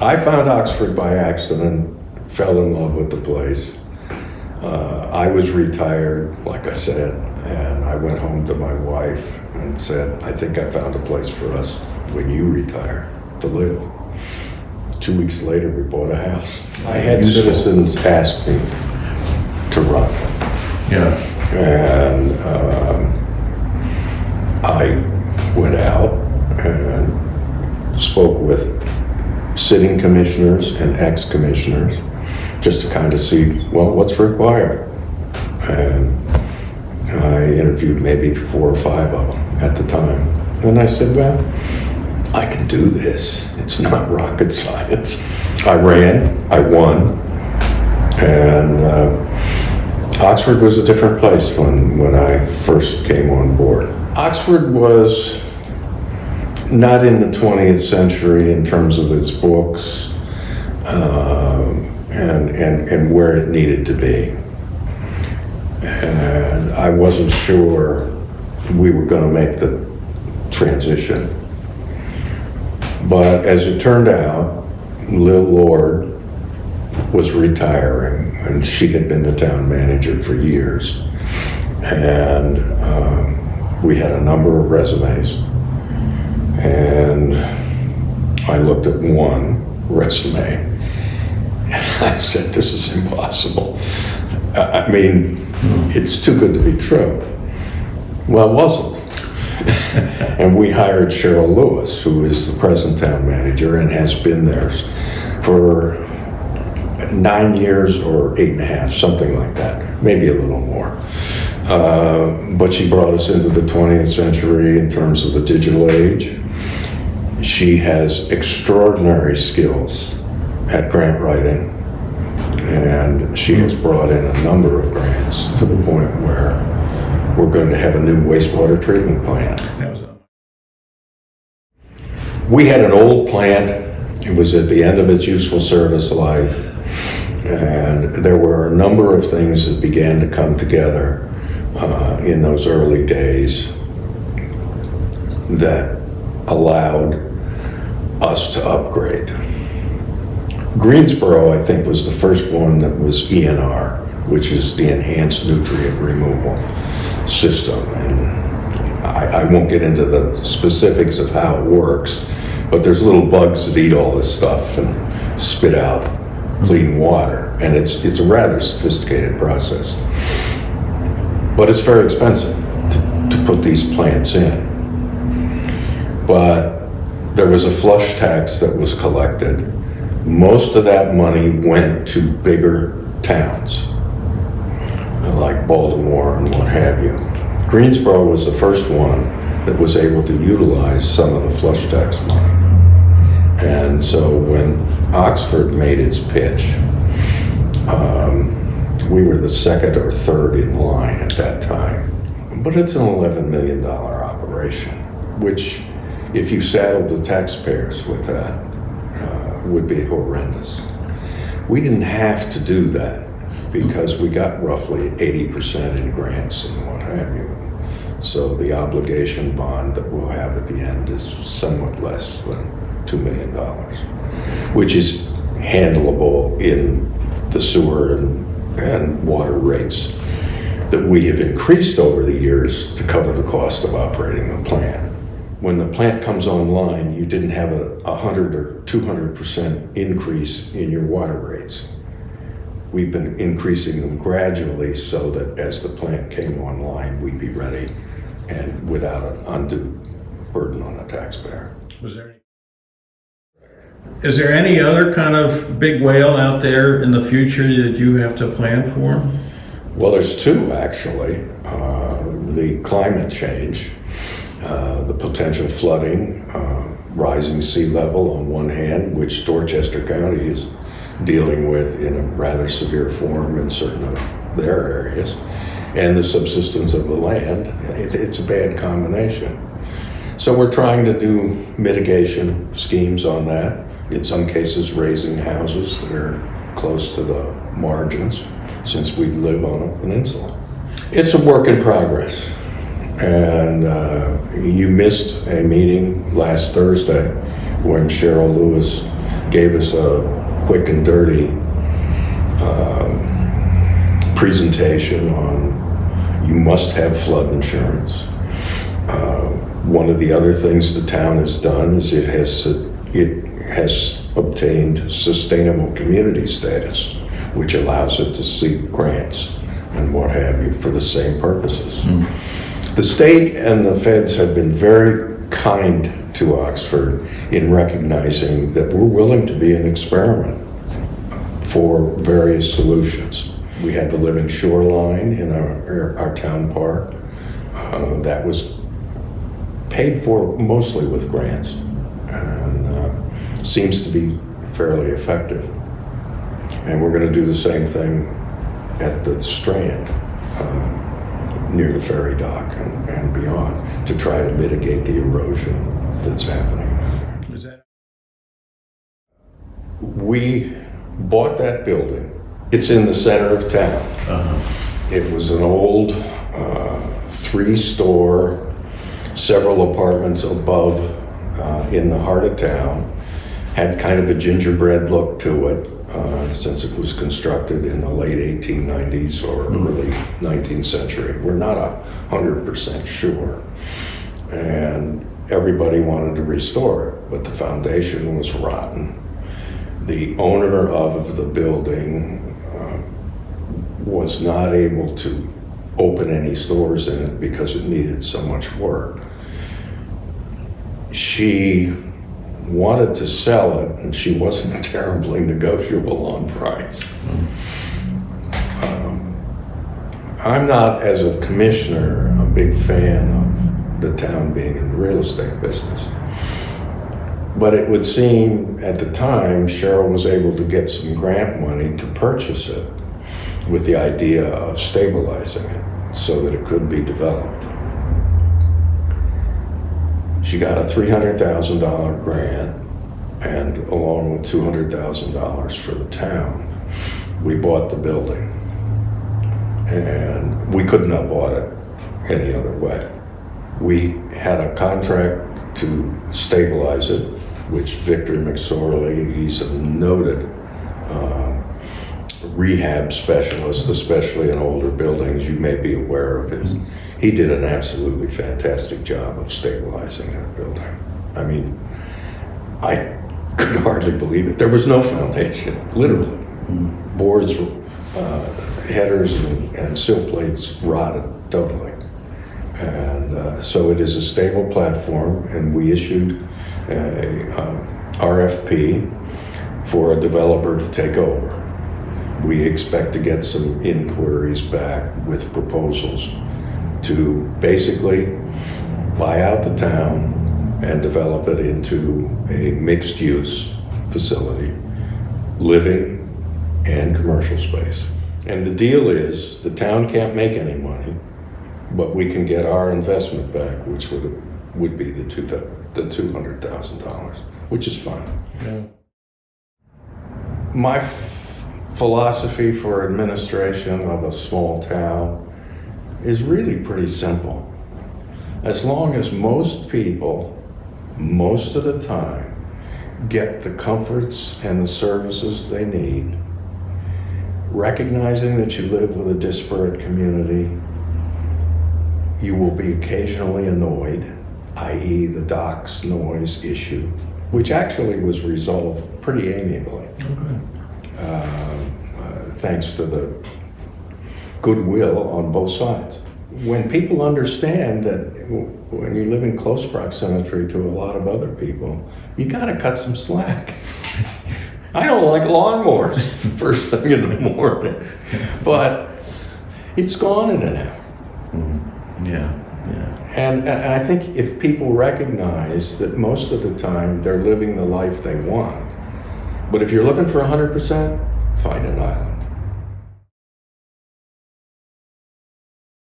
I found Oxford by accident, fell in love with the place. I was retired, like I said, and I went home to my wife and said, I think I found a place for us when you retire to live. 2 weeks later, we bought a house. I had citizens ask me to run. Yeah. And I went out and spoke with sitting commissioners and ex-commissioners just to kind of see, well, what's required. And I interviewed maybe 4 or 5 of them at the time. And I said, well, I can do this. It's not rocket science. I ran, I won, and Oxford was a different place when I first came on board. Oxford was not in the 20th century in terms of its books and where it needed to be. And I wasn't sure we were going to make the transition. But as it turned out, Lil Lord was retiring, and she had been the town manager for years. And we had a number of resumes. And I looked at one resume, and I said, this is impossible. I mean, it's too good to be true. Well, it wasn't. And we hired Cheryl Lewis, who is the present town manager and has been there for 9 years or 8.5, something like that, maybe a little more. But she brought us into the 20th century in terms of the digital age. She has extraordinary skills at grant writing, and she has brought in a number of grants to the point where we're going to have a new wastewater treatment plant. We had an old plant. It was at the end of its useful service life, and there were a number of things that began to come together in those early days that allowed us to upgrade. Greensboro, I think, was the first one that was ENR, which is the Enhanced Nutrient Removal System. And I won't get into the specifics of how it works, but there's little bugs that eat all this stuff and spit out clean water. And it's a rather sophisticated process. But it's very expensive to put these plants in. But there was a flush tax that was collected. Most of that money went to bigger towns, like Baltimore and what have you. Greensboro was the first one that was able to utilize some of the flush tax money. And so when Oxford made its pitch, we were the second or third in line at that time. But it's an $11 million operation, which, if you saddled the taxpayers with that, would be horrendous. We didn't have to do that because we got roughly 80% in grants and what have you. So the obligation bond that we'll have at the end is somewhat less than $2 million, which is handleable in the sewer and water rates that we have increased over the years to cover the cost of operating the plant. When the plant comes online, you didn't have a 100 or 200% increase in your water rates. We've been increasing them gradually so that as the plant came online, we'd be ready and without an undue burden on the taxpayer. Is there any other kind of big whale out there in the future that you have to plan for? Well, there's two, actually. The climate change, the potential flooding, rising sea level on one hand, which Dorchester County is dealing with in a rather severe form in certain of their areas, and the subsistence of the land. It's a bad combination. So we're trying to do mitigation schemes on that. In some cases, raising houses that are close to the margins, since we live on a peninsula. It's a work in progress. And you missed a meeting last Thursday when Cheryl Lewis gave us a quick and dirty presentation on you must have flood insurance. One of the other things the town has done is it has obtained sustainable community status, which allows it to seek grants and what have you for the same purposes. The state and the feds have been very kind to Oxford in recognizing that we're willing to be an experiment for various solutions. We had the living shoreline in our town park. That was paid for mostly with grants and seems to be fairly effective. And we're going to do the same thing at the Strand, near the ferry dock and beyond, to try to mitigate the erosion that's happening. We bought that building. It's in the center of town. It was an old 3-store, several apartments above in the heart of town. Had kind of a gingerbread look to it since it was constructed in the late 1890s or early 19th century. We're not 100% sure. And everybody wanted to restore it, but the foundation was rotten. The owner of the building was not able to open any stores in it because it needed so much work. She wanted to sell it, and she wasn't terribly negotiable on price. I'm not, as a commissioner, a big fan of the town being in the real estate business. But it would seem at the time Cheryl was able to get some grant money to purchase it with the idea of stabilizing it so that it could be developed. She got a $300,000 grant, and along with $200,000 for the town, we bought the building. And we couldn't have bought it any other way. We had a contract to stabilize it, which Victor McSorley, he's a noted rehab specialist, especially in older buildings. You may be aware of his. He did an absolutely fantastic job of stabilizing that building. I mean, I could hardly believe it. There was no foundation, literally. Boards, headers, and sill plates rotted totally. And so it is a stable platform, and we issued a RFP for a developer to take over. We expect to get some inquiries back with proposals to basically buy out the town and develop it into a mixed-use facility, living and commercial space. And the deal is the town can't make any money, but we can get our investment back, which would be the $200,000, which is fine. Yeah. My philosophy for administration of a small town is really pretty simple. As long as most people, most of the time, get the comforts and the services they need, recognizing that you live with a disparate community, you will be occasionally annoyed, i.e. the docks noise issue, which actually was resolved pretty amiably. Thanks to the goodwill on both sides. When people understand that when you live in close proximity to a lot of other people, you gotta cut some slack. I don't like lawnmowers first thing in the morning, but it's gone in an hour. Yeah. And I think if people recognize that most of the time they're living the life they want, but if you're looking for 100%, find an island.